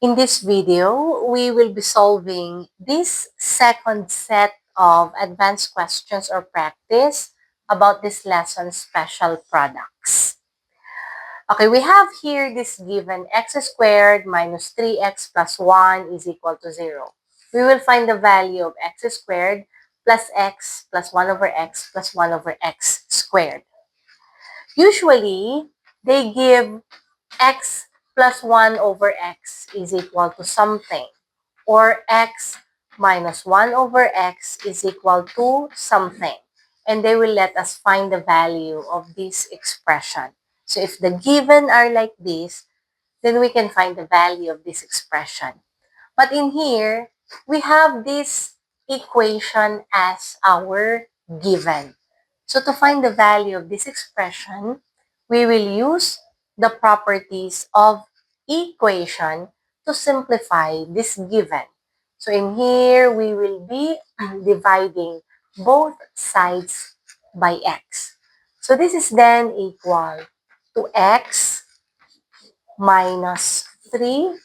In this video, we will be solving this second set of advanced questions or practice about this lesson's special products. Okay, we have here this given x squared minus 3x plus 1 is equal to 0. We will find the value of x squared plus x plus 1 over x plus 1 over x squared. Usually, they give x plus 1 over x is equal to something, or x minus 1 over x is equal to something. And they will let us find the value of this expression. So if the given are like this, then we can find the value of this expression. But in here, we have this equation as our given. So to find the value of this expression, we will use the properties of equation to simplify this given. So in here, we will be dividing both sides by x. So this is then equal to x minus 3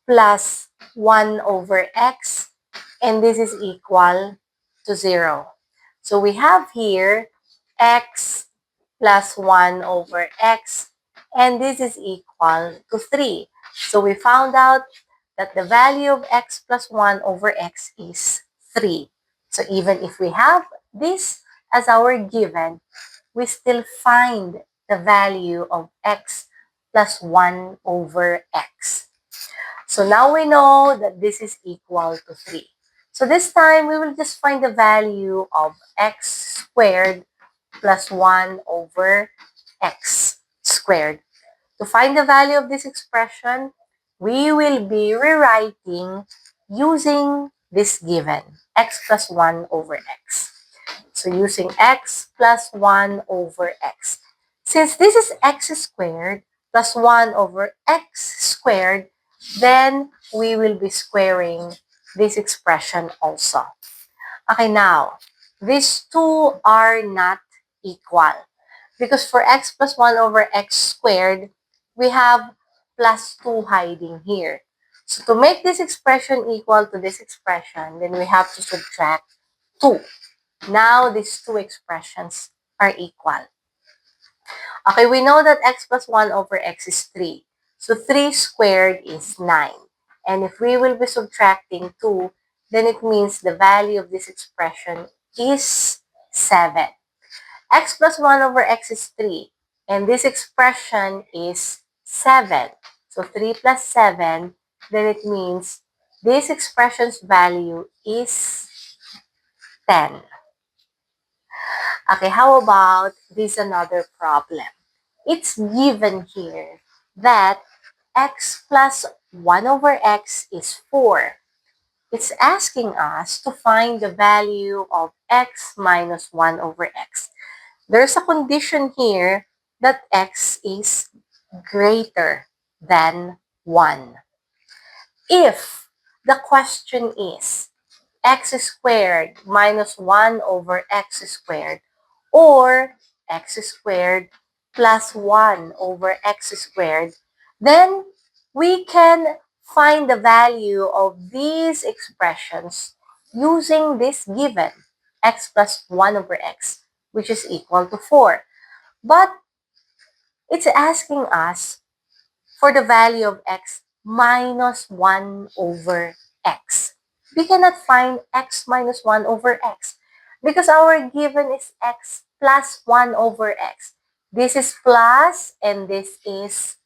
plus 1 over x, and this is equal to 0. So we have here x plus 1 over x, and this is equal to 3. So we found out that the value of x plus 1 over x is 3. So even if we have this as our given, we still find the value of x plus 1 over x. So now we know that this is equal to 3. So this time, we will just find the value of x squared plus 1 over x squared. To find the value of this expression, we will be rewriting using this given, x plus 1 over x. So using x plus 1 over x. Since this is x squared plus 1 over x squared, then we will be squaring this expression also. Okay, now, these two are not equal. Because for x plus 1 over x squared, we have plus 2 hiding here. So to make this expression equal to this expression, then we have to subtract 2. Now, these two expressions are equal. Okay, we know that x plus 1 over x is 3. So 3 squared is 9. And if we will be subtracting 2, then it means the value of this expression is 7. X plus 1 over x is 3. And this expression is 7. So 3 plus 7, then it means this expression's value is 10. Okay, how about this another problem? It's given here that x plus 1 over x is 4. It's asking us to find the value of x minus 1 over x. There's a condition here that x is greater than 1. If the question is x squared minus 1 over x squared, or x squared plus 1 over x squared, then we can find the value of these expressions using this given, x plus 1 over x, which is equal to 4. But it's asking us for the value of x minus 1 over x. We cannot find x minus 1 over x because our given is x plus 1 over x. This is plus and this is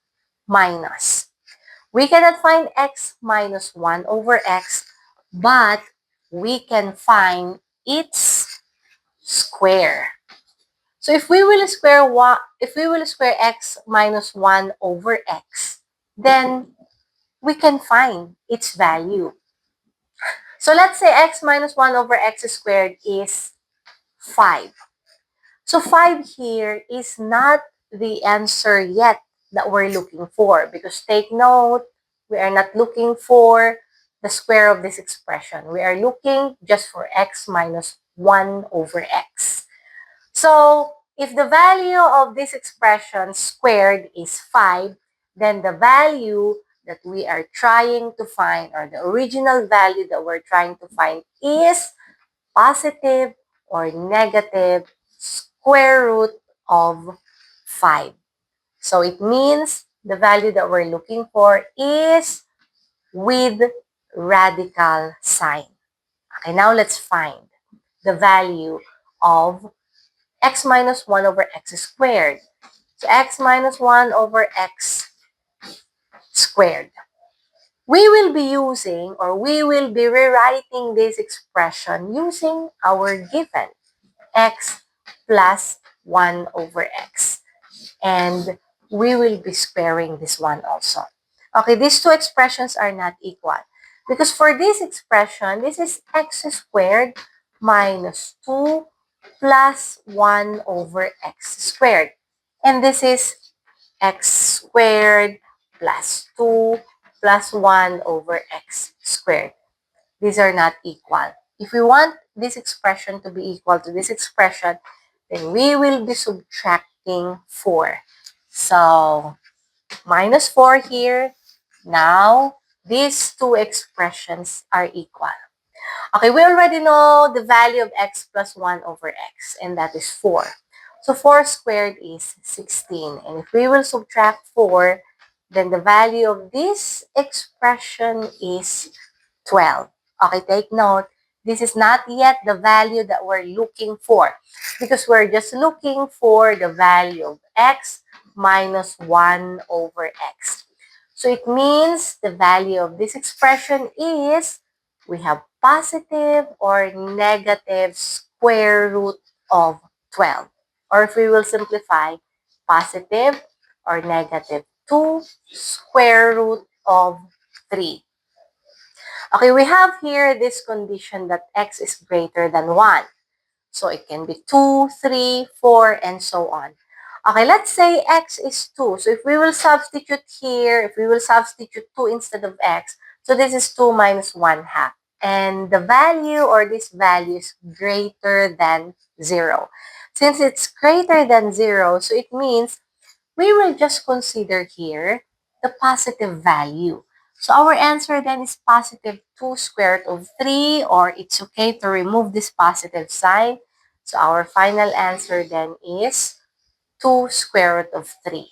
minus. We cannot find x minus 1 over x, but we can find its square. So if we will square x minus 1 over x, then we can find its value. So let's say x minus 1 over x squared is 5. So 5 here is not the answer yet that we're looking for, because take note, we are not looking for the square of this expression. We are looking just for x minus 1 over x. So if the value of this expression squared is 5, then the value that we are trying to find, or the original value that we're trying to find, is positive or negative square root of 5. So it means the value that we're looking for is with radical sign. Okay, now let's find the value of x minus 1 over x squared. So x minus 1 over x squared. We will be using, or we will be rewriting this expression using our given x plus 1 over x. And we will be squaring this one also. Okay, these two expressions are not equal. Because for this expression, this is x squared minus 2 plus 1 over x squared. And this is x squared plus 2 plus 1 over x squared. These are not equal. If we want this expression to be equal to this expression, then we will be subtracting 4. So, minus 4 here. Now, these two expressions are equal. Okay, we already know the value of x plus 1 over x, and that is 4. So 4 squared is 16. And if we will subtract 4, then the value of this expression is 12. Okay, take note. This is not yet the value that we're looking for, because we're just looking for the value of x minus 1 over x. So it means the value of this expression is, we have positive or negative square root of 12. Or if we will simplify, positive or negative 2 square root of 3. Okay, we have here this condition that x is greater than 1. So it can be 2, 3, 4, and so on. Okay, let's say x is 2. So if we will substitute here, if we will substitute 2 instead of x, so this is 2 minus 1 half. And the value, or this value, is greater than 0. Since it's greater than 0, so it means we will just consider here the positive value. So our answer then is positive 2 square root of 3, or it's okay to remove this positive sign. So our final answer then is 2 square root of 3.